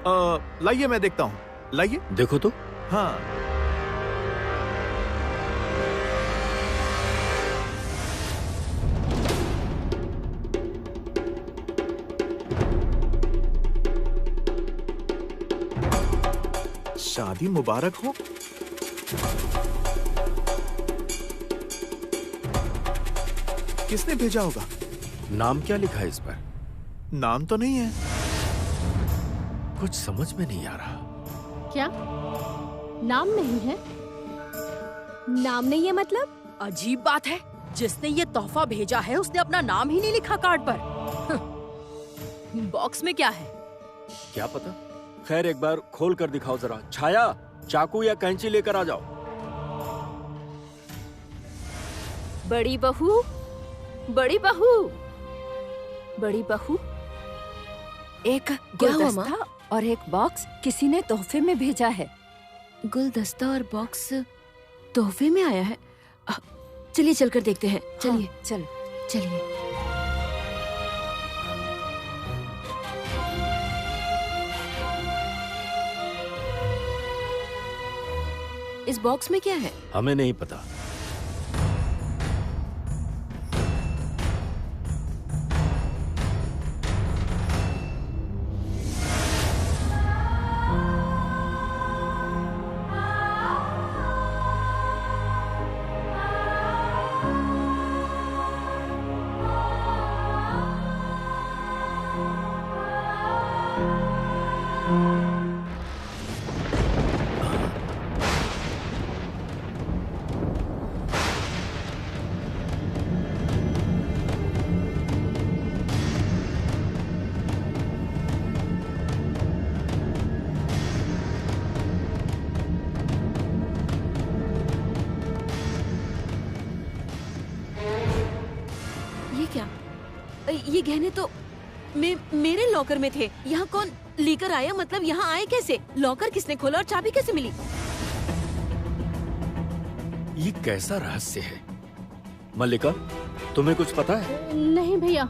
लाइए मैं देखता हूँ, लाइए। देखो तो। हाँ, शादी मुबारक हो। किसने भेजा होगा? नाम क्या लिखा है इस पर? नाम तो नहीं है। कुछ समझ में नहीं आ रहा। क्या नाम नहीं है? नाम नहीं है मतलब? अजीब बात है, जिसने ये तोहफा भेजा है उसने अपना नाम ही नहीं लिखा कार्ड पर। बॉक्स में क्या है? क्या पता। खैर एक बार खोल कर दिखाओ जरा। छाया, चाकू या कैंची लेकर आ जाओ। बड़ी बहू, बड़ी बहू, बड़ी बहू, एक गुलदस्ता और एक बॉक्स किसी ने तोहफे में भेजा है। गुलदस्ता और बॉक्स तोहफे में आया है। चलिए चलकर देखते हैं। चलिए। हाँ, चल चलिए। इस बॉक्स में क्या है? हमें नहीं पता। ये गहने तो मेरे लॉकर में थे। यहाँ कौन लेकर आया? मतलब यहाँ आए कैसे? लॉकर किसने खोला और चाबी कैसे मिली? ये कैसा रहस्य है? मल्लिका, तुम्हें कुछ पता है? नहीं भैया,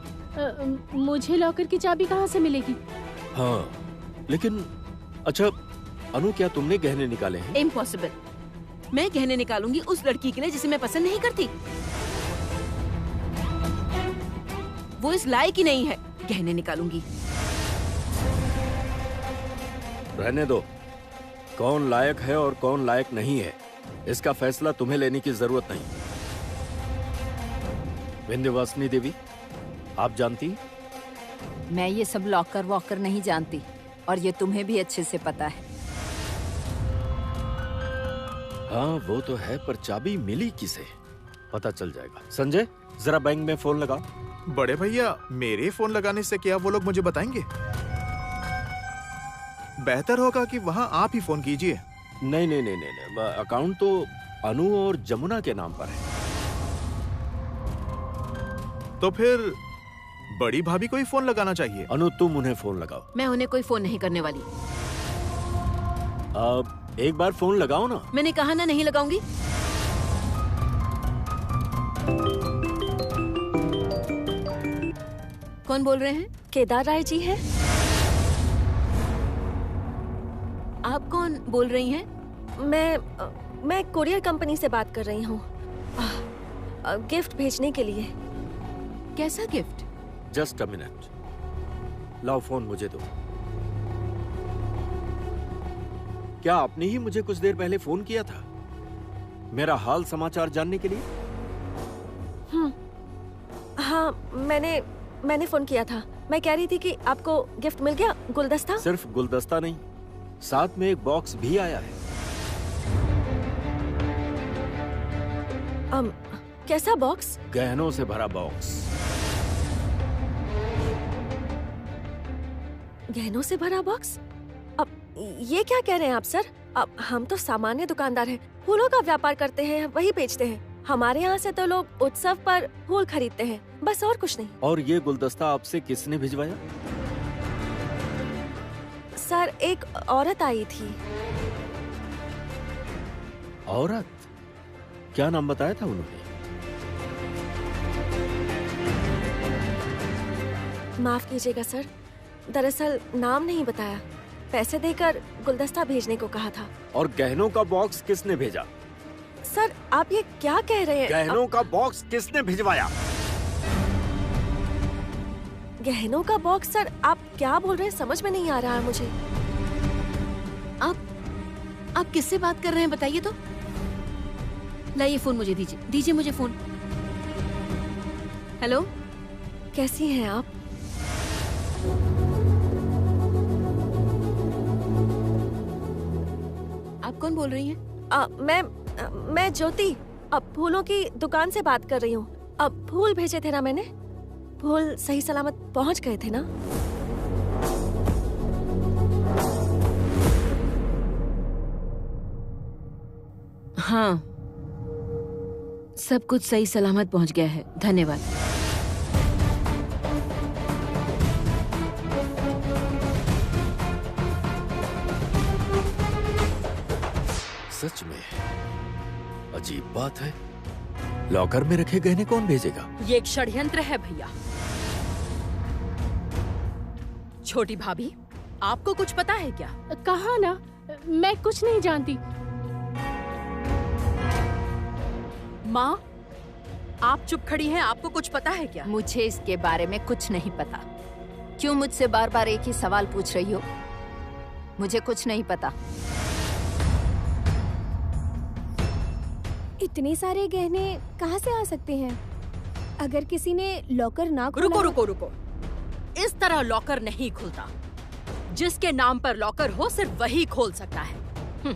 मुझे लॉकर की चाबी कहाँ से मिलेगी? हाँ, लेकिन अच्छा अनु, क्या तुमने गहने निकाले हैं? इम्पॉसिबल। मैं गहने निकालूंगी उस लड़की के लिए जिसे मैं पसंद नहीं करती। वो इस लायक ही नहीं है। गहने निकालूंगी। रहने दो। कौन लायक है और कौन लायक नहीं है, इसका फैसला तुम्हें लेने की जरूरत नहीं। विंध्यवासिनी देवी, आप जानती? मैं ये सब लॉकर वॉकर नहीं जानती, और ये तुम्हें भी अच्छे से पता है। हाँ वो तो है, पर चाबी मिली किसे? पता चल जाएगा। संजय, जरा बैंक में फोन लगा। बड़े भैया, मेरे फोन लगाने से क्या वो लोग मुझे बताएंगे? बेहतर होगा कि वहाँ आप ही फोन कीजिए। नहीं नहीं नहीं नहीं, नहीं। अकाउंट तो अनु और जमुना के नाम पर है। तो फिर बड़ी भाभी को ही फोन लगाना चाहिए। अनु, तुम उन्हें फोन लगाओ। मैं उन्हें कोई फोन नहीं करने वाली। एक बार फोन लगाओ ना। मैंने कहा ना, नहीं लगाऊंगी। कौन बोल रहे हैं? केदार राय जी है। आप कौन बोल रही हैं? मैं कोरियर कंपनी से बात कर रही हूँ, गिफ्ट भेजने के लिए। कैसा गिफ्ट? Just a minute. लाओ फोन मुझे दो। क्या आपने ही मुझे कुछ देर पहले फोन किया था मेरा हाल समाचार जानने के लिए? हाँ, मैंने फोन किया था। मैं कह रही थी कि आपको गिफ्ट मिल गया, गुलदस्ता। सिर्फ गुलदस्ता नहीं, साथ में एक बॉक्स भी आया है। कैसा बॉक्स? गहनों से भरा बॉक्स। गहनों से भरा बॉक्स? अब ये क्या कह रहे हैं आप सर? अब हम तो सामान्य दुकानदार हैं, फूलों का व्यापार करते हैं, वही बेचते हैं। हमारे यहाँ से तो लोग उत्सव पर फूल खरीदते हैं, बस और कुछ नहीं। और ये गुलदस्ता आपसे किसने भिजवाया? सर, एक औरत आई थी। औरत? क्या नाम बताया था उन्होंने? माफ कीजिएगा सर, दरअसल नाम नहीं बताया। पैसे देकर गुलदस्ता भेजने को कहा था। और गहनों का बॉक्स किसने भेजा? सर आप ये क्या कह रहे हैं? गहनों का बॉक्स किसने भिजवाया? गहनों का बॉक्स? सर आप क्या बोल रहे हैं, समझ में नहीं आ रहा है मुझे। आप किससे बात कर रहे हैं बताइए तो। लाइए फोन मुझे दीजिए, दीजिए मुझे फोन। हेलो, कैसी हैं आप? आप कौन बोल रही हैं? मैं ज्योति, अब फूलों की दुकान से बात कर रही हूँ। अब फूल भेजे थे ना मैंने, फूल सही सलामत पहुँच गए थे ना? हाँ, सब कुछ सही सलामत पहुंच गया है, धन्यवाद। सच में अजीब बात है, लॉकर में रखे गहने कौन भेजेगा? ये एक षड्यंत्र है भैया। छोटी भाभी, आपको कुछ पता है क्या? कहा ना, मैं कुछ नहीं जानती। माँ, आप चुप खड़ी हैं, आपको कुछ पता है क्या? मुझे इसके बारे में कुछ नहीं पता। क्यों मुझसे बार बार एक ही सवाल पूछ रही हो? मुझे कुछ नहीं पता। इतने सारे गहने कहाँ से आ सकते हैं? अगर किसी ने लॉकर ना खोला... रुको रुको रुको, इस तरह लॉकर नहीं खुलता। जिसके नाम पर लॉकर हो सिर्फ वही खोल सकता है।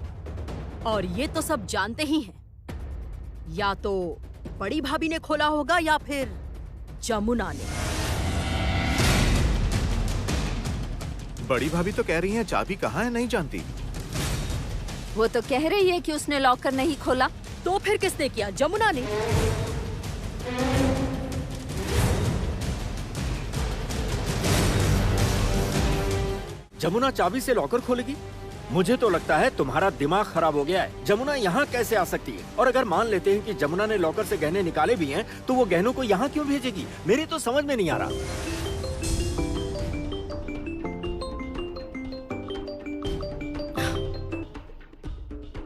और ये तो सब जानते ही हैं। या तो बड़ी भाभी ने खोला होगा या फिर जमुना ने। बड़ी भाभी तो कह रही हैं चाबी कहाँ है नहीं जानती। वो तो कह रही है कि उसने लॉकर नहीं खोला। तो फिर किसने किया? जमुना ने। जमुना चाबी से लॉकर खोलेगी? मुझे तो लगता है तुम्हारा दिमाग खराब हो गया है। जमुना यहाँ कैसे आ सकती है? और अगर मान लेते हैं कि जमुना ने लॉकर से गहने निकाले भी हैं, तो वो गहनों को यहाँ क्यों भेजेगी? मेरी तो समझ में नहीं आ रहा।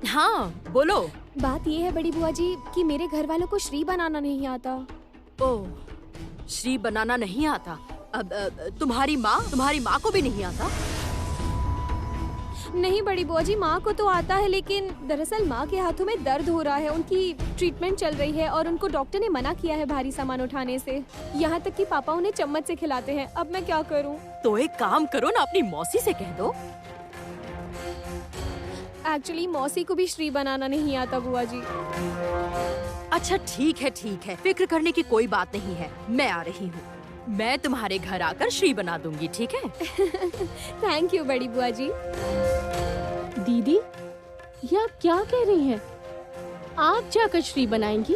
हाँ बोलो। बात ये है बड़ी बुआ जी कि मेरे घर वालों को श्री बनाना नहीं आता। ओह, श्री बनाना नहीं आता? अब तुम्हारी माँ को भी नहीं आता? नहीं बड़ी बुआ जी, माँ को तो आता है, लेकिन दरअसल माँ के हाथों में दर्द हो रहा है। उनकी ट्रीटमेंट चल रही है और उनको डॉक्टर ने मना किया है भारी सामान उठाने से। यहाँ तक कि पापा उन्हें चम्मच से खिलाते हैं। अब मैं क्या करूँ? तो एक काम करो ना, अपनी मौसी से कह दो। एक्चुअली मौसी को भी श्री बनाना नहीं आता बुआ जी। अच्छा ठीक है, फिक्र करने की कोई बात नहीं है। मैं आ रही हूँ, मैं तुम्हारे घर आकर श्री बना दूंगी, ठीक है? थैंक यू बड़ी बुआ जी। दीदी, ये आप क्या कह रही हैं? आप जाकर श्री बनाएंगी?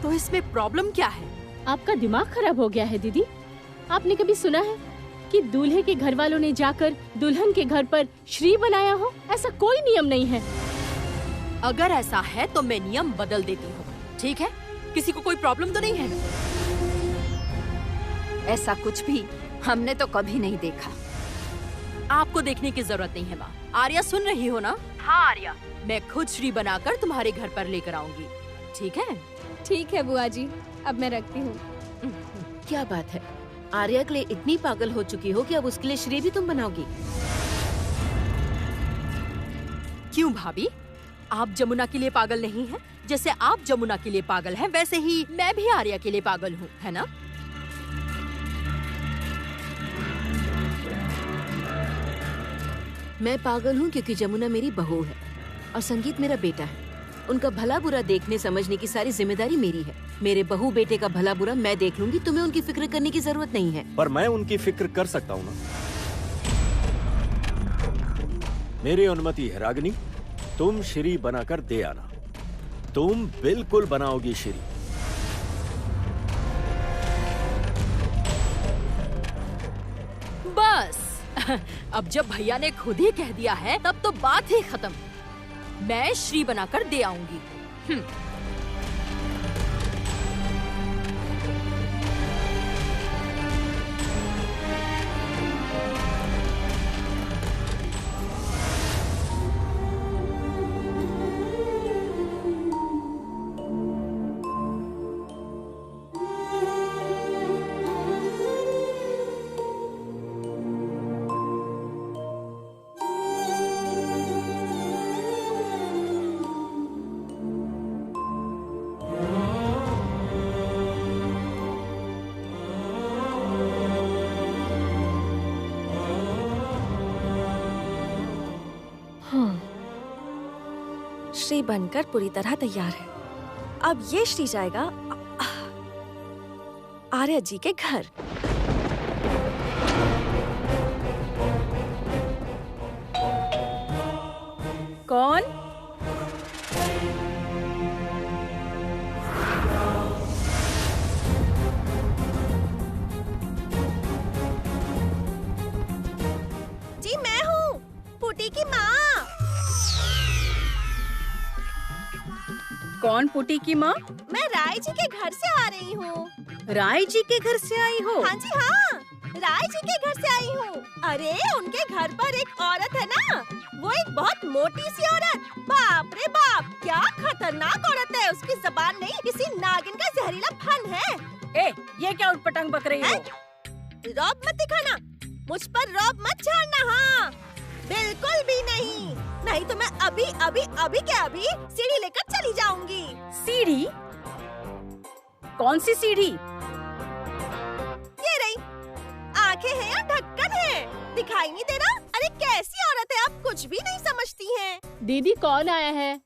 तो इसमें प्रॉब्लम क्या है? आपका दिमाग खराब हो गया है दीदी। आपने कभी सुना है कि दूल्हे के घर वालों ने जाकर दुल्हन के घर पर श्री बनाया हो? ऐसा कोई नियम नहीं है। अगर ऐसा है तो मैं नियम बदल देती हूँ, ठीक है? किसी को कोई प्रॉब्लम तो नहीं है? ऐसा कुछ भी हमने तो कभी नहीं देखा। आपको देखने की जरूरत नहीं है माँ। आर्या सुन रही हो ना? हाँ आर्या, मैं खुद श्री बनाकर तुम्हारे घर पर लेकर आऊंगी, ठीक है? ठीक है बुआ जी, अब मैं रखती हूँ। क्या बात है, आर्या के लिए इतनी पागल हो चुकी हो कि अब उसके लिए श्री भी तुम बनाओगी? क्यों भाभी, आप जमुना के लिए पागल नहीं हैं? जैसे आप जमुना के लिए पागल हैं, वैसे ही मैं भी आर्या के लिए पागल हूँ, है ना? मैं पागल हूँ क्योंकि जमुना मेरी बहू है और संगीत मेरा बेटा है। उनका भला बुरा देखने समझने की सारी जिम्मेदारी मेरी है। मेरे बहू बेटे का भला बुरा मैं देख लूंगी, तुम्हें उनकी फिक्र करने की जरूरत नहीं है। पर मैं उनकी फिक्र कर सकता हूँ ना। मेरी अनुमति है रागिनी, तुम श्री बनाकर दे आना। तुम बिल्कुल बनाओगी श्री। बस अब जब भैया ने खुद ही कह दिया है तब तो बात ही खत्म। मैं श्री बनाकर दे आऊंगी। श्री बनकर पूरी तरह तैयार है। अब ये श्री जाएगा आर्या जी के घर। कौन? जी मैं हूँ, पुटी की माँ। कौन पुटी की माँ? मैं राय जी के घर से आ रही हूँ। राय जी के घर से आई हो? हाँ जी हाँ, राय जी के घर से आई हूँ। अरे उनके घर पर एक औरत है ना, वो एक बहुत मोटी सी औरत। बाप रे बाप, क्या खतरनाक औरत है। उसकी जबान नहीं, किसी नागिन का जहरीला फन है। ए, ये क्या उटपटांग बक रही हो? रौब मत दिखाना, मुझ पर रौब मत झाड़ना। हाँ बिल्कुल भी नहीं, नहीं तो मैं अभी अभी अभी के अभी सीढ़ी लेकर चली जाऊंगी। सीढ़ी? कौन सी सीढ़ी? ये रही, आंखें हैं या ढक्कन है, दिखाई नहीं दे रहा? अरे कैसी औरत है, आप कुछ भी नहीं समझती हैं। दीदी कौन आया है?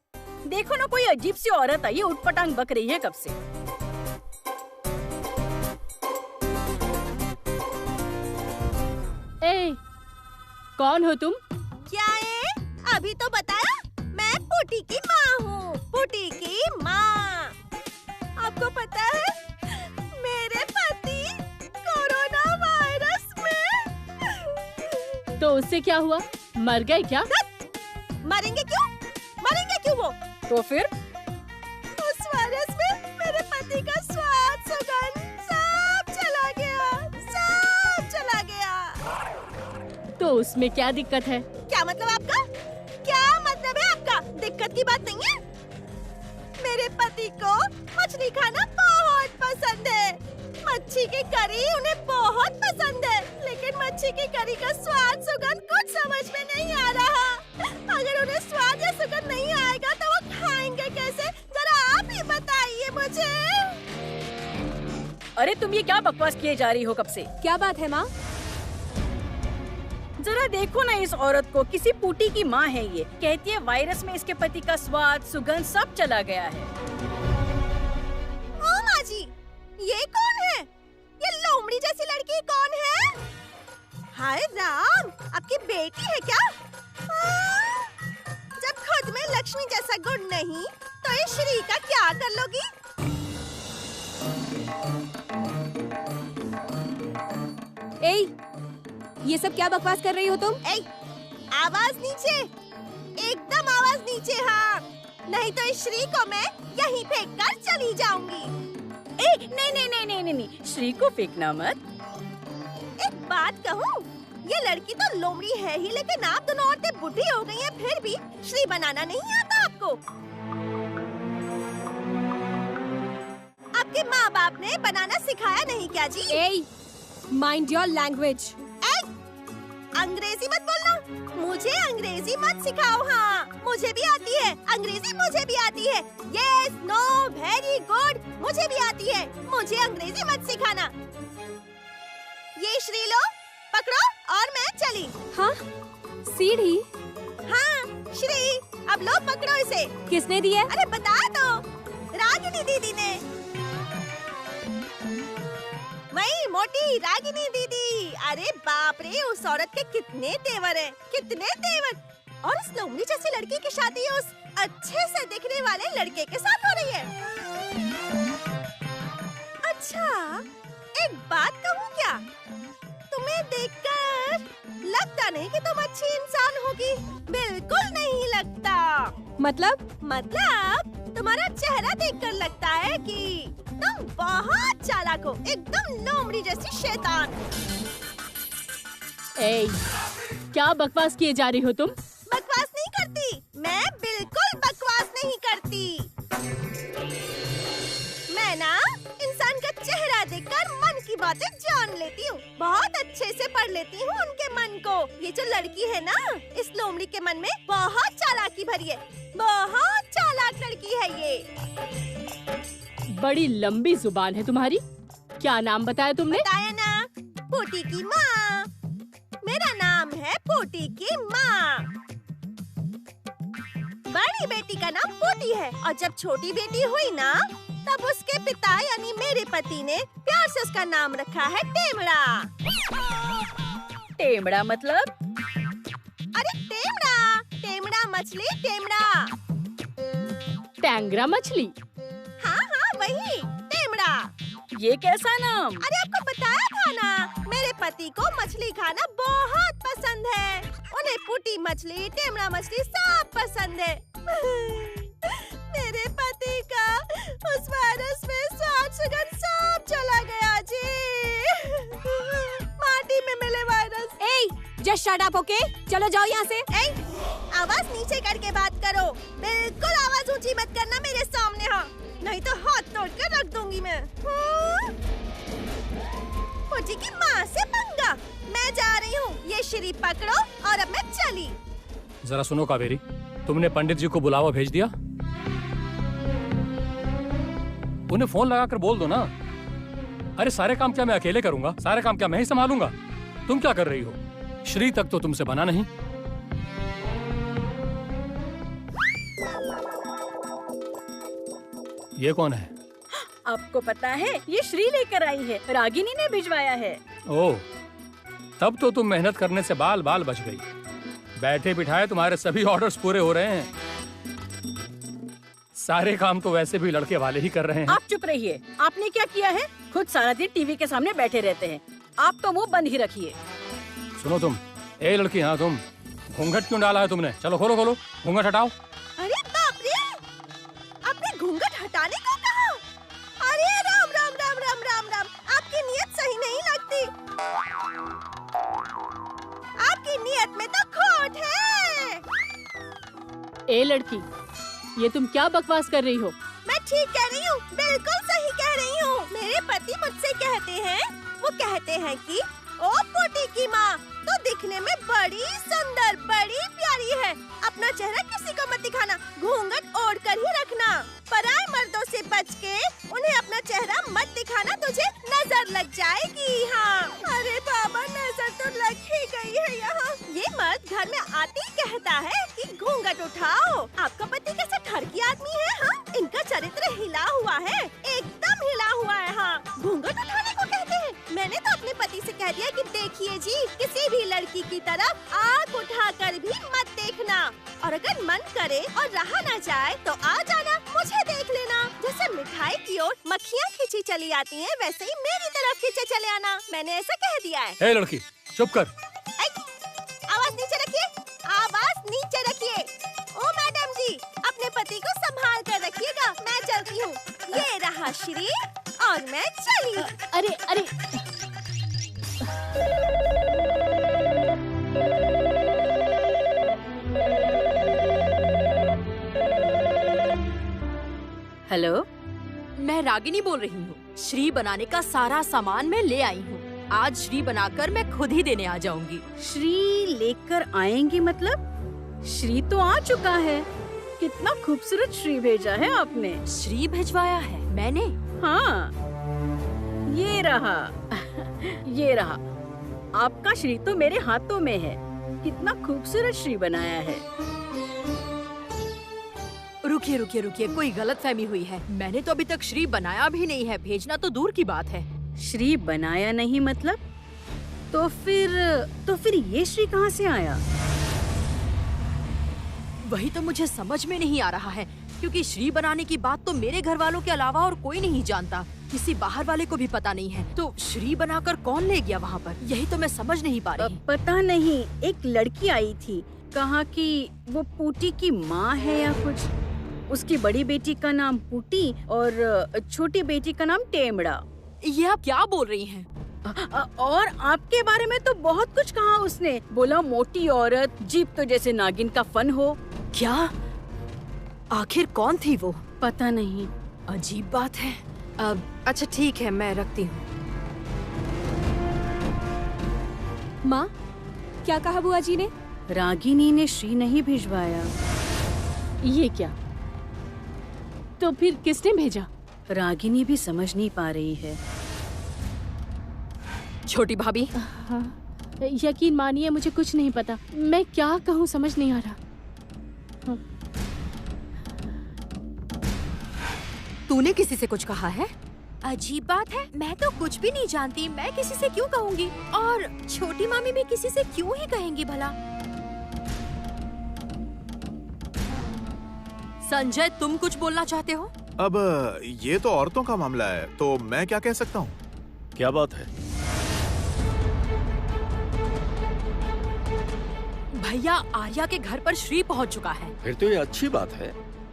देखो ना, कोई अजीब सी औरत आई है, उटपटांग बक रही है कब से। ए, कौन हो तुम? क्या है? अभी तो बताया, मैं पुटी की माँ हूँ। पुटी की माँ। आपको पता है, मेरे पति कोरोना वायरस में। तो उससे क्या हुआ? मर गए क्या? मरेंगे क्यों? मरेंगे क्यों वो? तो फिर? उस वायरस में मेरे पति का स्वाद, सुगंध सब चला गया, सब चला गया। तो उसमें क्या दिक्कत है? क्या मतलब आपका? क्या मतलब है आपका? दिक्कत की बात नहीं है। मेरे पति को मछली खाना बहुत पसंद है। मच्छी की करी उन्हें बहुत पसंद है, लेकिन मच्छी की करी का स्वाद, सुगंध कुछ समझ में नहीं आ रहा। अगर उन्हें स्वाद या सुगंध नहीं आएगा तो वो खाएंगे कैसे? जरा आप ही बताइए मुझे। अरे तुम ये क्या बकवास किए जा रही हो कब से? क्या बात है माँ? जरा देखो ना इस औरत को, किसी पुटी की माँ है ये। कहती है वायरस में इसके पति का स्वाद, सुगंध सब चला गया है। ओ माँ जी, ये कौन है? ये लोमड़ी जैसी लड़की कौन है? हाय राम, आपकी बेटी है क्या? जब खुद में लक्ष्मी जैसा गुण नहीं, तो ये श्री का क्या कर लोगी? ए, ये सब क्या बकवास कर रही हो तुम? ए, आवाज नीचे, एकदम आवाज नीचे। हाँ, नहीं तो इस श्री को मैं यहीं फेंक कर चली जाऊंगी। ए, नहीं नहीं नहीं नहीं नहीं, श्री को फेंकना मत। एक बात कहूँ, ये लड़की तो लोमड़ी है ही, लेकिन आप दोनों औरतें बुढ़ी हो गई हैं, फिर भी श्री बनाना नहीं आता आपको। आपके माँ बाप ने बनाना सिखाया नहीं क्या जी? ए, माइंड योर लैंग्वेज। अंग्रेजी मत बोलना, मुझे अंग्रेजी मत सिखाओ। हाँ मुझे भी आती है अंग्रेजी, मुझे भी आती है। यस, नो, वेरी गुड, मुझे भी आती है। मुझे अंग्रेजी मत सिखाना। ये श्री लो, पकड़ो और मैं चली। हाँ, सीढ़ी? हाँ श्री, अब लो पकड़ो इसे। किसने दी है? अरे बता दो, रागिनी दीदी ने। वही मोटी रागिनी दीदी। अरे बाप रे, उस औरत के कितने तेवर हैं, कितने तेवर। और इस लोमड़ी जैसी लड़की की शादी उस अच्छे से दिखने वाले लड़के के साथ हो रही है। अच्छा, एक बात कहूँ क्या? तुम्हें देखकर लगता नहीं कि तुम अच्छी इंसान होगी। बिल्कुल नहीं लगता। मतलब तुम्हारा चेहरा देखकर लगता है कि तुम बहुत चालाक हो, एकदम लोमड़ी जैसी शैतान। ए, क्या बकवास किए जा रही हो तुम? बकवास नहीं करती, मैं बिल्कुल बकवास नहीं करती। मैं ना इंसान का चेहरा देखकर मन की बातें जान लेती हूँ, बहुत अच्छे से पढ़ लेती हूँ उनके मन को। ये जो लड़की है ना, इस लोमड़ी के मन में बहुत चालाकी भरी है, बहुत चालाक लड़की है ये। बड़ी लंबी जुबान है तुम्हारी। क्या नाम बताया तुमने? बताया ना, पुटी की माँ। मेरा नाम है पुटी की माँ। बड़ी बेटी का नाम पूटी है और जब छोटी बेटी हुई ना तब उसके पिता यानी मेरे पति ने प्यार से उसका नाम रखा है टेमड़ा। टेमड़ा मतलब? अरे टेमड़ा, टेमड़ा मछली टेमड़ा। टैंगरा मछली? हाँ हाँ वही टेमड़ा। ये कैसा नाम? अरे आपको बताया था ना, मेरे पति को मछली खाना बहुत पसंद है। उन्हें पुटी मछली, टेमड़ा मछली सब पसंद है। मेरे पति का उस वायरस में स्वाद सुगंध सब चला गया जी। माटी में मिले virus. Just shut up, okay? चलो जाओ यहाँ से। आवाज नीचे करके बात करो, बिल्कुल आवाज ऊंची मत करना मेरे सामने। हाँ नहीं तो हाथ तोड़ कर रख दूंगी मैं। पुटी की माँ से पंगा। मैं जा रही हूँ, ये श्री पकड़ो और अब मैं चली। जरा सुनो कावेरी, तुमने पंडित जी को बुलावा भेज दिया? उन्हें फोन लगाकर बोल दो ना। अरे सारे काम क्या मैं अकेले करूंगा? सारे काम क्या मैं ही संभालूंगा? तुम क्या कर रही हो? श्री तक तो तुमसे बना नहीं। ये कौन है? आपको पता है ये श्री लेकर आई है, रागिनी ने भिजवाया है। ओह, तब तो तुम मेहनत करने से बाल बाल बच गई। बैठे बिठाए तुम्हारे सभी ऑर्डर्स पूरे हो रहे हैं। सारे काम तो वैसे भी लड़के वाले ही कर रहे हैं। आप चुप रहिए। आपने क्या किया है? खुद सारा दिन टीवी के सामने बैठे रहते हैं। आप तो मुंह बंद ही रखिए। सुनो तुम, ए लड़की, हाँ तुम, घूंघट क्यों डाला है तुमने? चलो खोलो खोलो, घूंघट हटाओ। अरे बाप रे, आपने घूंघट हटाने को कहा? अरे राम राम राम राम राम राम, आपकी नीयत सही नहीं लगती। आपकी नीयत में तो खोट है। ए लड़की, ये तुम क्या बकवास कर रही हो? मैं ठीक कह रही हूँ, बिल्कुल सही कह रही हूँ। मेरे पति मुझसे कहते हैं, वो कहते हैं कि ओ पोटी की माँ तो दिखने में बड़ी सुंदर, बड़ी प्यारी है। अपना चेहरा किसी को मत दिखाना, घूंघट ओढ़ कर ही रखना। पराए मर्दों से बच के उन्हें अपना चेहरा मत दिखाना, तुझे नजर लग जाएगी। हाँ अरे बाबा, नजर तो लग ही गई है यहाँ। ये मर्द घर में आते ही कहता है कि घूंघट उठाओ। आपका पति कैसा ठरकी आदमी है। हाँ, इनका चरित्र हिला हुआ है, एकदम हिला हुआ है। हाँ, घूंघट उठाने को कहते हैं। मैंने तो अपने पति से कह दिया कि देखिए जी, किसी भी लड़की की तरफ आँख उठाकर भी मत देखना, और अगर मन करे और रहा न जाए तो आ जाना, मुझे देख लेना। जैसे मिठाई की ओर मक्खियाँ खींची चली आती हैं, वैसे ही मेरी तरफ खींचे चले आना। मैंने ऐसा कह दिया है। ए लड़की, चुप कर। आवाज नीचे रखिए, आवाज नीचे रखिए। ओ मैडम जी, अपने पति को संभाल कर रखिएगा। मैं चलती हूँ। ये रहा श्री और मैं चली। अरे अरे, हेलो, मैं रागिनी बोल रही हूँ। श्री बनाने का सारा सामान मैं ले आई हूँ। आज श्री बनाकर मैं खुद ही देने आ जाऊंगी। श्री लेकर आएंगी मतलब? श्री तो आ चुका है। कितना खूबसूरत श्री भेजा है आपने। श्री भिजवाया है मैंने? हाँ, ये रहा। ये रहा। आपका श्री तो मेरे हाथों में है। कितना खूबसूरत श्री बनाया है। रुकिए रुकिए रुकिए, कोई गलतफहमी हुई है। मैंने तो अभी तक श्री बनाया भी नहीं है, भेजना तो दूर की बात है। श्री बनाया नहीं मतलब? तो फिर ये श्री कहाँ से आया? वही तो मुझे समझ में नहीं आ रहा है, क्योंकि श्री बनाने की बात तो मेरे घर वालों के अलावा और कोई नहीं जानता। किसी बाहर वाले को भी पता नहीं है। तो श्री बनाकर कौन ले गया वहाँ पर? यही तो मैं समझ नहीं पा रही। पता नहीं, एक लड़की आई थी, कहा कि वो पूटी की माँ है या कुछ। उसकी बड़ी बेटी का नाम पूटी और छोटी बेटी का नाम टेमड़ा। ये आप क्या बोल रही हैं? और आपके बारे में तो बहुत कुछ कहा उसने। बोला मोटी औरत, जीप तो जैसे नागिन का फन हो। क्या? आखिर कौन थी वो? पता नहीं। अजीब बात है। अच्छा ठीक है, मैं रखती हूँ। माँ, क्या कहा बुआ जी ने? रागिनी ने श्री नहीं भिजवाया। ये क्या? तो फिर किसने भेजा? रागिनी भी समझ नहीं पा रही है। छोटी भाभी, हाँ, यकीन मानिए मुझे कुछ नहीं पता। मैं क्या कहूँ समझ नहीं आ रहा। तूने किसी से कुछ कहा है? अजीब बात है, मैं तो कुछ भी नहीं जानती। मैं किसी से क्यों कहूँगी? और छोटी मामी भी किसी से क्यों ही कहेंगी भला? संजय, तुम कुछ बोलना चाहते हो? अब ये तो औरतों का मामला है, तो मैं क्या कह सकता हूँ? क्या बात है? भैया, आर्या के घर पर श्री पहुंच चुका है। फिर तो ये अच्छी बात है।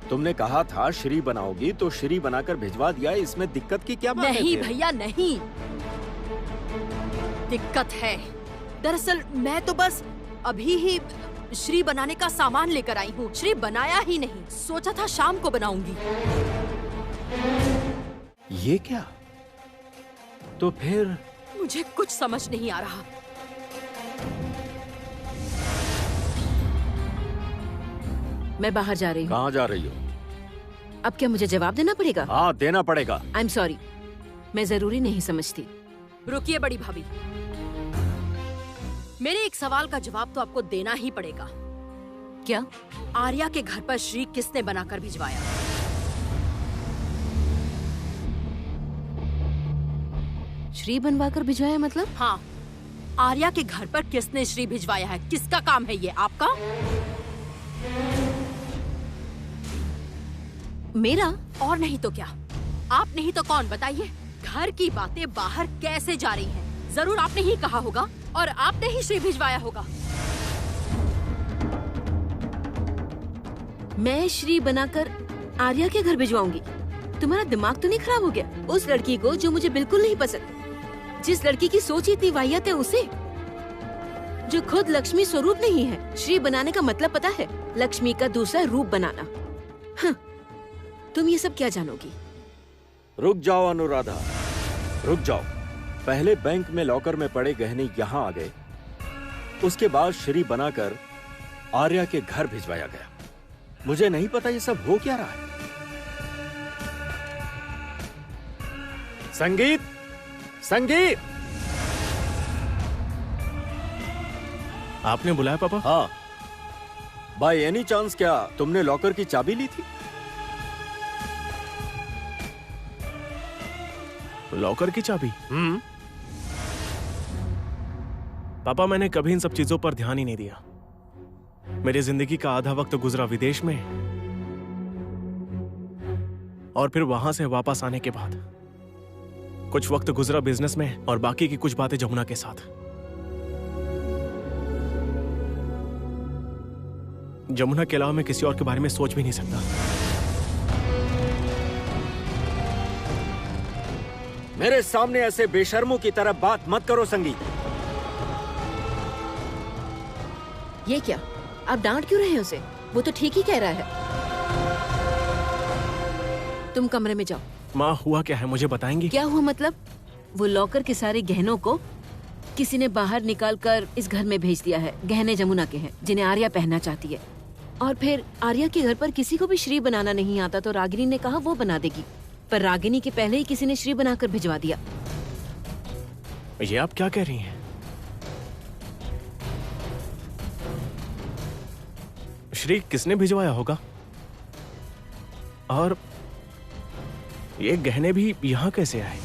तुमने कहा था श्री बनाओगी तो श्री बनाकर भिजवा दिया, इसमें दिक्कत की क्या बात है? नहीं फिर? भैया नहीं, दिक्कत है। दरअसल मैं तो बस अभी ही श्री बनाने का सामान लेकर आई हूँ। श्री बनाया ही नहीं, सोचा था शाम को बनाऊंगी। ये क्या? तो फिर मुझे कुछ समझ नहीं आ रहा। मैं बाहर जा रही हूँ। कहाँ जा रही हो? अब क्या मुझे जवाब देना पड़ेगा? हाँ, देना पड़ेगा। आई एम सॉरी, मैं जरूरी नहीं समझती। रुकिए बड़ी भाभी, मेरे एक सवाल का जवाब तो आपको देना ही पड़ेगा। क्या? आर्या के घर पर श्री किसने बनाकर भिजवाया? श्री बनवाकर भिजवाया मतलब? हाँ, आर्या के घर पर किसने श्री भिजवाया है? किसका काम है ये, आपका? मेरा? और नहीं तो क्या? आप नहीं तो कौन, बताइए। घर की बातें बाहर कैसे जा रही हैं? जरूर आपने ही कहा होगा और आपने ही श्री भिजवाया होगा। मैं श्री बनाकर आर्या के घर भिजवाऊंगी? तुम्हारा दिमाग तो नहीं खराब हो गया? उस लड़की को जो मुझे बिल्कुल नहीं पसंद, जिस लड़की की सोच इतनी वाहियात है, उसे जो खुद लक्ष्मी स्वरूप नहीं है। श्री बनाने का मतलब पता है? लक्ष्मी का दूसरा रूप बनाना। हाँ, तुम ये सब क्या जानोगी? रुक जाओ अनुराधा, रुक जाओ। पहले बैंक में लॉकर में पड़े गहने यहाँ आ गए, उसके बाद श्री बनाकर आर्या के घर भिजवाया गया। मुझे नहीं पता ये सब हो क्या रहा है। संगीत, संगीत! आपने बुलाया पापा? हाँ। बाय एनी चांस क्या तुमने लॉकर की चाबी ली थी? लॉकर की चाबी? पापा, मैंने कभी इन सब चीजों पर ध्यान ही नहीं दिया। मेरी जिंदगी का आधा वक्त गुजरा विदेश में, और फिर वहां से वापस आने के बाद कुछ वक्त गुजरा बिजनेस में, और बाकी की कुछ बातें जमुना के साथ। जमुना के अलावा मैं किसी और के बारे में सोच भी नहीं सकता। मेरे सामने ऐसे बेशर्मों की तरह बात मत करो संगीत। ये क्या? आप डांट क्यों रहे हैं उसे? वो तो ठीक ही कह रहा है। तुम कमरे में जाओ। माँ, हुआ क्या है, मुझे बताएंगी? क्या हुआ मतलब? वो लॉकर के सारे गहनों को किसी ने बाहर निकाल कर इस घर में भेज दिया है। गहने जमुना के हैं जिन्हें आर्या पहनना चाहती है। और फिर आर्या के घर पर किसी को भी श्री बनाना नहीं आता, तो रागिनी ने कहा वो बना देगी, पर रागिनी के पहले ही किसी ने श्री बनाकर भिजवा दिया। ये आप क्या कह रही हैं? श्री किसने भिजवाया होगा? और ये गहने भी यहाँ कैसे आए?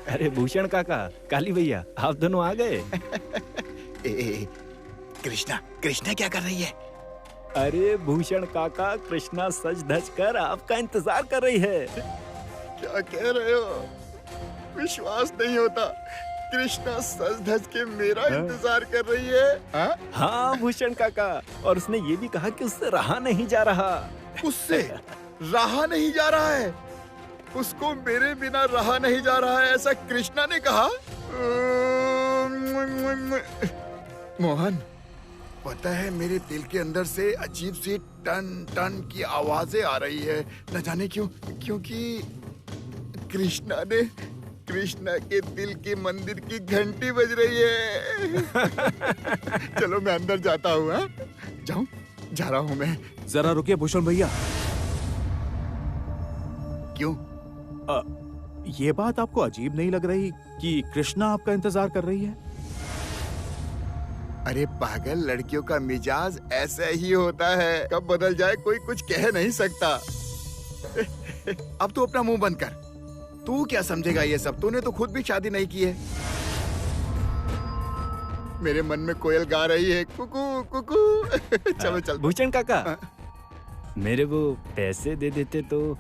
अरे भूषण काका, काली भैया, आप दोनों आ गए। कृष्णा, कृष्णा क्या कर रही है? अरे भूषण काका, कृष्णा सज धज कर आपका इंतजार कर रही है। क्या कह रहे हो? विश्वास नहीं होता। कृष्णा सज धज के मेरा इंतजार कर रही है। हाँ भूषण काका, और उसने ये भी कहा कि उससे रहा नहीं जा रहा। उससे रहा नहीं जा रहा है? उसको मेरे बिना रहा नहीं जा रहा है, ऐसा कृष्णा ने कहा? मोहन, पता है मेरे दिल के अंदर से अजीब सी टन टन की आवाजें आ रही है। न जाने क्यों, क्योंकि कृष्णा के दिल के मंदिर की घंटी बज रही है। चलो मैं अंदर जाता हूँ। जाऊं? जा रहा हूँ मैं। जरा रुकिए भूषण भैया। क्यों? ये बात आपको अजीब नहीं लग रही कि कृष्णा आपका इंतजार कर रही है? अरे पागल, लड़कियों का मिजाज ऐसा ही होता है, कब बदल जाए कोई कुछ कह नहीं सकता। अब तू अपना मुंह बंद कर। तू क्या समझेगा ये सब? तूने तो खुद भी शादी नहीं की है। मेरे मन में कोयल गा रही है, कुकू कुकू। चलो चल। भूषण काका, मेरे वो पैसे दे देते तो।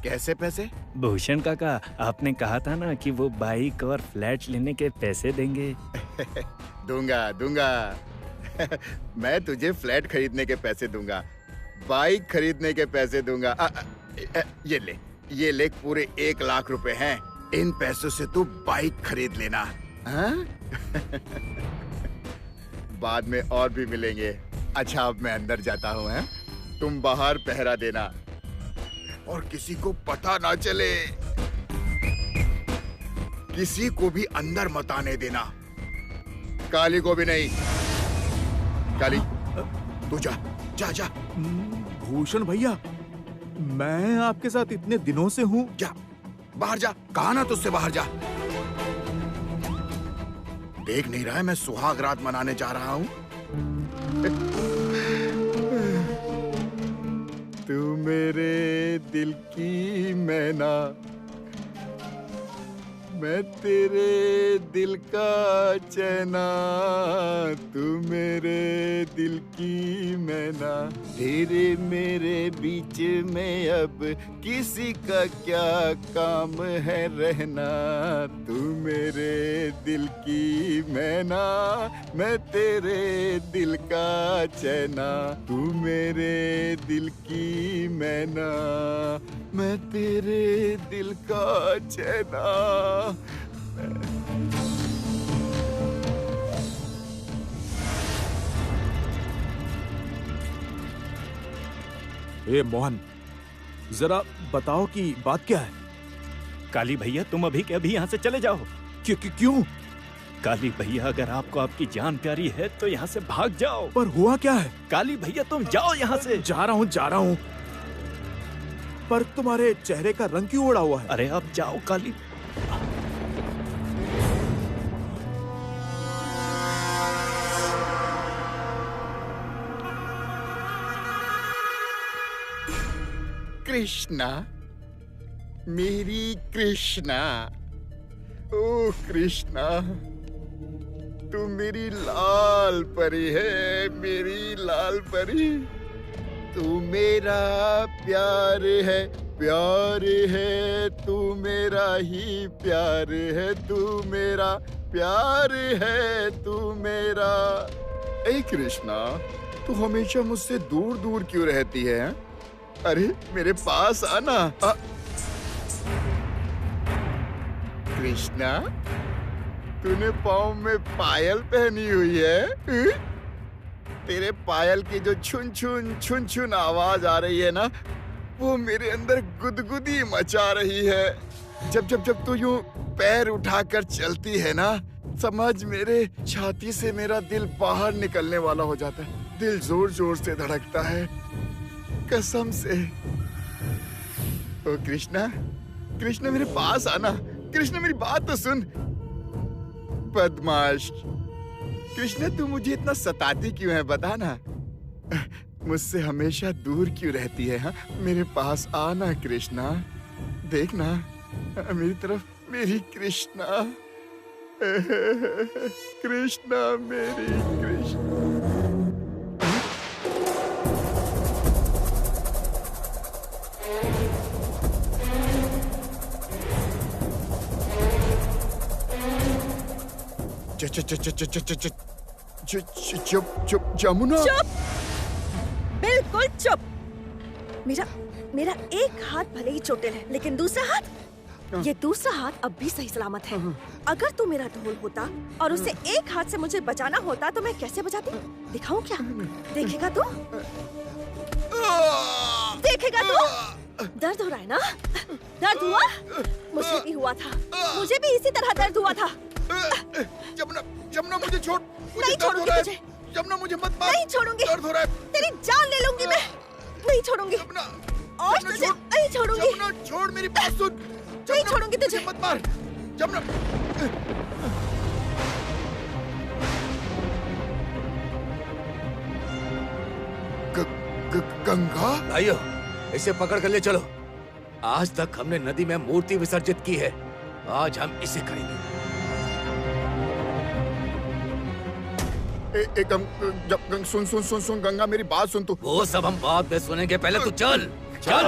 कैसे पैसे? भूषण काका, आपने कहा था ना कि वो बाइक और फ्लैट लेने के पैसे देंगे। दूंगा दूंगा। मैं तुझे फ्लैट खरीदने के पैसे दूंगा, बाइक खरीदने के पैसे दूंगा। ये ले पूरे 1 लाख रुपए हैं। इन पैसों से तू बाइक खरीद लेना। हाँ? बाद में और भी मिलेंगे। अच्छा, अब मैं अंदर जाता हूँ। हैं? तुम बाहर पहरा देना और किसी को पता ना चले। किसी को भी अंदर मत आने देना। काली को भी नहीं। काली, तू जा जा जा। भूषण भैया, मैं आपके साथ इतने दिनों से हूँ। जा बाहर जा। कहा ना तुझसे बाहर जा। देख नहीं रहा है मैं सुहाग रात मनाने जा रहा हूँ? तू मेरे दिल की मैना, मैं तेरे दिल का चैना। तू मेरे दिल की मैना, तेरे मेरे बीच में अब किसी का क्या काम है रहना। तू मेरे दिल की मैना, मैं तेरे दिल का चैना। तू मेरे दिल की मैना, मैं तेरे दिल का चैना। ए मोहन, जरा बताओ कि बात क्या है? काली भैया, तुम अभी के अभी यहाँ से चले जाओ। क्यों? काली भैया, अगर आपको आपकी जान प्यारी है तो यहाँ से भाग जाओ। पर हुआ क्या है? काली भैया, तुम जाओ यहाँ से। जा रहा हूँ। पर तुम्हारे चेहरे का रंग क्यों उड़ा हुआ है? अरे अब जाओ काली। कृष्णा, मेरी कृष्णा, ओ कृष्णा, तू मेरी लाल परी है, मेरी लाल परी। तू मेरा प्यार है, प्यार है, तू मेरा ही प्यार है, तू मेरा प्यार है, तू मेरा। ए कृष्णा, तू हमेशा मुझसे दूर दूर क्यों रहती है? अरे मेरे पास आना। कृष्णा, तूने पाँव में पायल पहनी हुई है। तेरे पायल की जो छुन छुन आवाज आ रही है ना, वो मेरे अंदर गुदगुदी मचा रही है। जब तू यूं पैर उठाकर चलती है ना, समझ मेरे छाती से मेरा दिल बाहर निकलने वाला हो जाता है। दिल जोर जोर से धड़कता है, कसम से। ओ कृष्णा, कृष्णा मेरे पास आना। कृष्णा मेरी बात तो सुन। बदमाश कृष्णा, तू मुझे इतना सताती क्यों है, बता ना। मुझसे हमेशा दूर क्यों रहती है? हाँ, मेरे पास आना कृष्णा। देखना मेरी तरफ, मेरी कृष्णा। कृष्णा, मेरी कृष्णा। चुप जमुना। चुप, बिल्कुल चुप। मेरा एक हाथ भले ही चोटिल है, लेकिन दूसरा हाथ, ये दूसरा हाथ अब भी सही सलामत है। अगर तू मेरा ढोल होता और उसे एक हाथ से मुझे बजाना होता तो मैं कैसे बजाती? दिखाऊं क्या? देखेगा तू? देखेगा तू? दर्द हो रहा है ना? दर्द हुआ? मुझे भी हुआ था, मुझे भी इसी तरह दर्द हुआ था। जमुना, मुझे छोड़। नहीं छोड़ूंगी तुझे। जमुना, मुझे मत मार। नहीं छोड़ूंगी। दर्द हो रहा है। तेरी जान ले लूंगी मैं। नहीं छोड़ूंगी और तुझे नहीं छोड़ूंगी। जमुना छोड़, मेरी बात सुन। नहीं छोड़ूंगी तुझे। मत मार जमुना। गंगा भाइयों, इसे पकड़ कर ले चलो। आज तक हमने नदी में मूर्ति विसर्जित की है, आज हम इसे करेंगे। सुन गंगा, मेरी बात सुन तू। वो सब हम बाद में सुनेंगे, पहले तू चल चल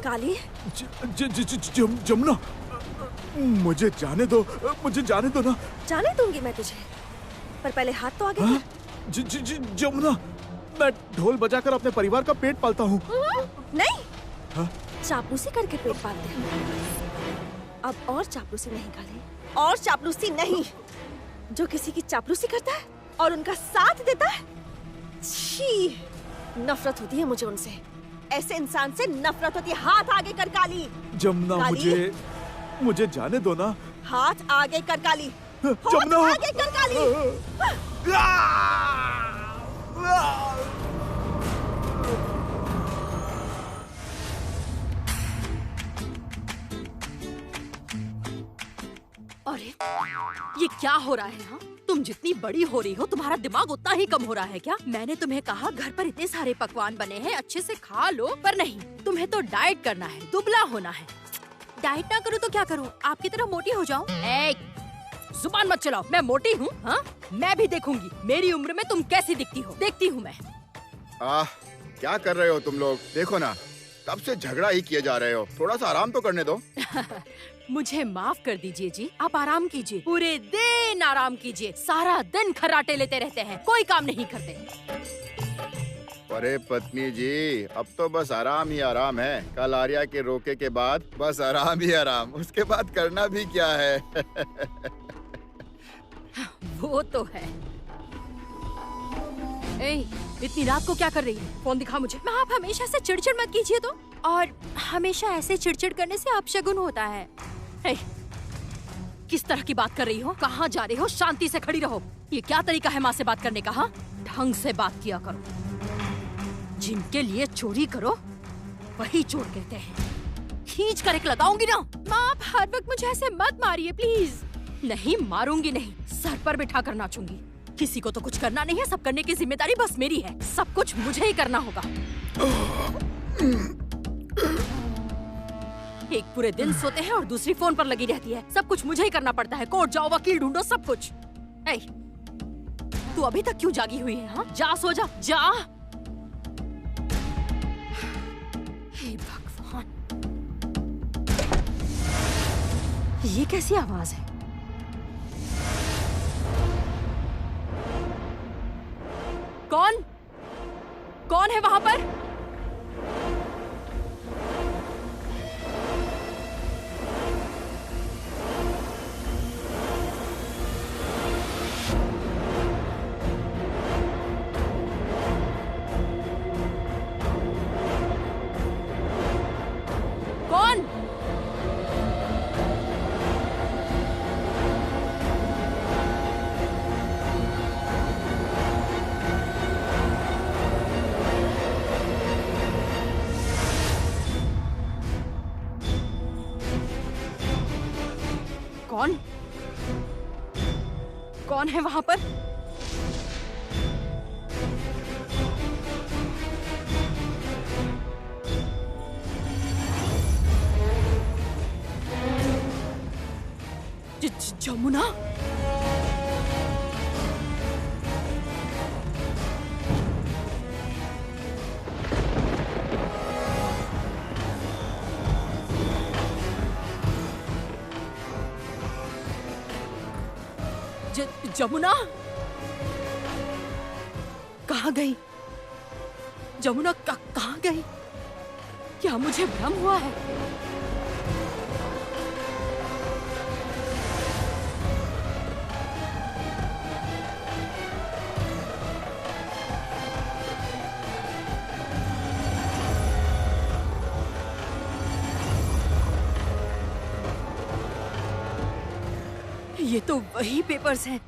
काली, जमुना, मुझे जाने दो ना। जाने दूंगी मैं तुझे, पर पहले हाथ तो आगे कर। जमुना, मैं ढोल बजाकर अपने परिवार का पेट पालता हूँ। नहीं, हाँ? चापलूसी करके पेट पालते हैं। अब और चापलूसी नहीं काली, और चापलूसी नहीं। जो किसी की चापलूसी करता है और उनका साथ देता है, छी, नफरत होती है मुझे उनसे। ऐसे इंसान से नफरत होती है। हाथ आगे कर काली। जमुना, मुझे जाने दो ना। हाथ आगे कर काली। जमुना, आगे कर काली। अरे ये क्या हो रहा है? हाँ, तुम जितनी बड़ी हो रही हो तुम्हारा दिमाग उतना ही कम हो रहा है क्या? मैंने तुम्हें कहा घर पर इतने सारे पकवान बने हैं, अच्छे से खा लो, पर नहीं, तुम्हें तो डाइट करना है, दुबला होना है। डाइट ना करूँ तो क्या करूँ? आपकी तरह मोटी हो जाऊँ? जुबान मत चलाओ, मैं मोटी हूँ? हाँ, मैं भी देखूंगी मेरी उम्र में तुम कैसी दिखती हो, देखती हूँ मैं। क्या कर रहे हो तुम लोग? देखो ना, तब से झगड़ा ही किए जा रहे हो, थोड़ा सा आराम तो करने दो। मुझे माफ कर दीजिए जी, आप आराम कीजिए, पूरे दिन आराम कीजिए। सारा दिन खर्राटे लेते रहते हैं, कोई काम नहीं करते। अरे पत्नी जी, अब तो बस आराम ही आराम है। कल आर्या के रोके के बाद बस आराम ही आराम, उसके बाद करना भी क्या है। वो तो है। इतनी रात को क्या कर रही है? फोन दिखा मुझे। आप हमेशा से चिड़चिड़ मत कीजिए तो, और हमेशा ऐसे चिड़चिड़ करने से अपशगुन होता है। किस तरह की बात कर रही हो? कहाँ जा रही हो? शांति से खड़ी रहो। ये क्या तरीका है माँ से बात करने का? हाँ, ढंग से बात किया करो। जिनके लिए चोरी करो वही चोर कहते हैं। खींच कर एक लगाऊंगी ना। माँ, आप हर वक्त मुझे ऐसे मत मारिए प्लीज। नहीं मारूंगी नहीं, सर पर बिठा कर नाचूंगी। किसी को तो कुछ करना नहीं है, सब करने की जिम्मेदारी बस मेरी है। सब कुछ मुझे ही करना होगा। एक पूरे दिन सोते हैं और दूसरी फोन पर लगी रहती है। सब कुछ मुझे ही करना पड़ता है। कोर्ट जाओ, वकील ढूंढो, सब कुछ। तू अभी तक क्यों जागी हुई है? हाँ, जा सो जा, जा। हे भगवान, ये कैसी आवाज है? कौन है वहां पर? कौन? कौन है वहां पर? जमुना? जमुना कहाँ गई? जमुना कहाँ गई? क्या मुझे भ्रम हुआ है? तो वही पेपर्स हैं।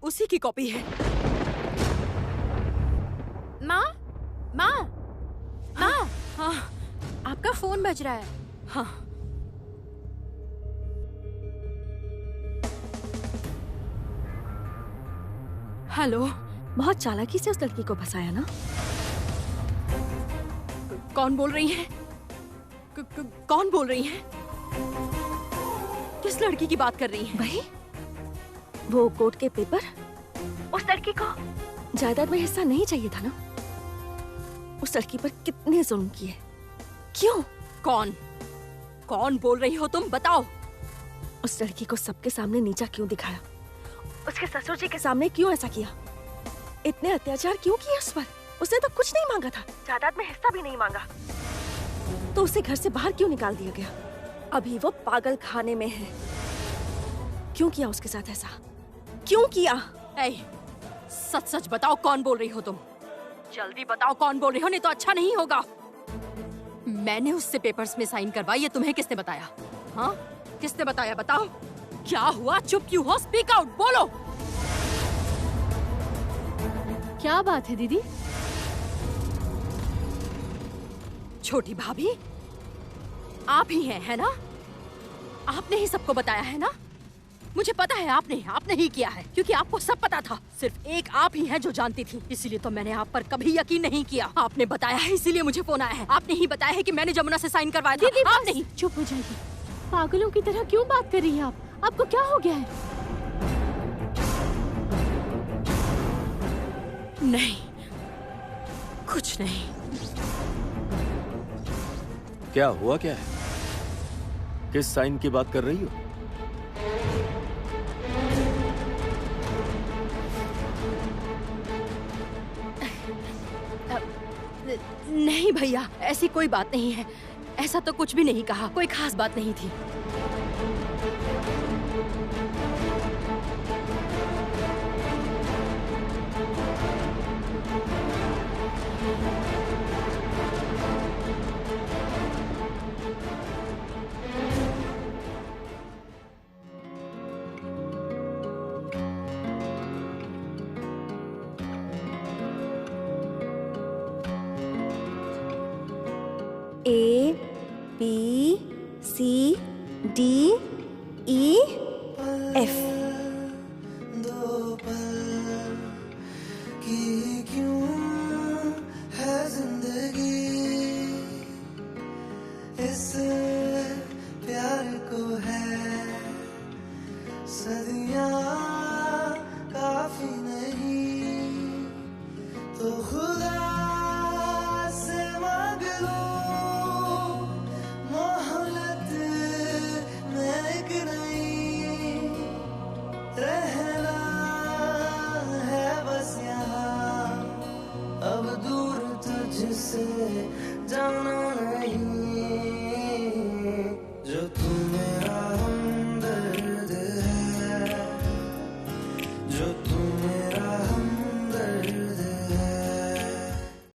उसी की कॉपी है। माँ, माँ, माँ, हाँ, आपका फोन बज रहा है। हाँ। हेलो। बहुत चालाकी से उस लड़की को फंसाया ना? कौन बोल रही हैं? कौन बोल रही हैं? किस लड़की की बात कर रही हैं? भाई, वो कोर्ट के पेपर? उस लड़की को जायदाद में हिस्सा नहीं चाहिए था ना? उस लड़की पर कितने जुल्म किए, क्यों? कौन बोल रही हो तुम? बताओ। उस लड़की को सबके सामने नीचा क्यों दिखाया? उसके ससुर जी के सामने क्यों ऐसा किया? इतने अत्याचार क्यों किए उस पर? उसने तो कुछ नहीं मांगा था, जायदाद में हिस्सा भी नहीं मांगा, तो उसे घर से बाहर क्यों निकाल दिया गया? अभी वो पागल खाने में है। क्यों किया उसके साथ ऐसा? क्यों किया? सच सच बताओ, कौन बोल रही हो तुम? जल्दी बताओ कौन बोल रही हो, नहीं तो अच्छा नहीं होगा। मैंने उससे पेपर्स में साइन करवाई, ये तुम्हें किसने बताया? हाँ, किसने बताया? बताओ। क्या हुआ? चुप क्यों हो? स्पीक आउट, बोलो। क्या बात है दीदी? छोटी भाभी, आप ही हैं, है ना? आपने ही सबको बताया है ना? मुझे पता है आपने ही किया है, क्योंकि आपको सब पता था। सिर्फ एक आप ही हैं जो जानती थी, इसीलिए तो मैंने आप पर कभी यकीन नहीं किया। आपने बताया है, इसीलिए मुझे फोन आया है। आपने ही बताया है कि मैंने जमुना से साइन करवाया था। दीदी आपने ही। चुप हो जाइए। पागलों की तरह क्यों बात कर रही हैं आप? आपको क्या हो गया है? नहीं, कुछ नहीं। क्या हुआ? क्या है? किस साइन की बात कर रही हो? नहीं भैया, ऐसी कोई बात नहीं है। ऐसा तो कुछ भी नहीं कहा, कोई खास बात नहीं थी। A B C D E F। जाना नहीं, जो तू मेरा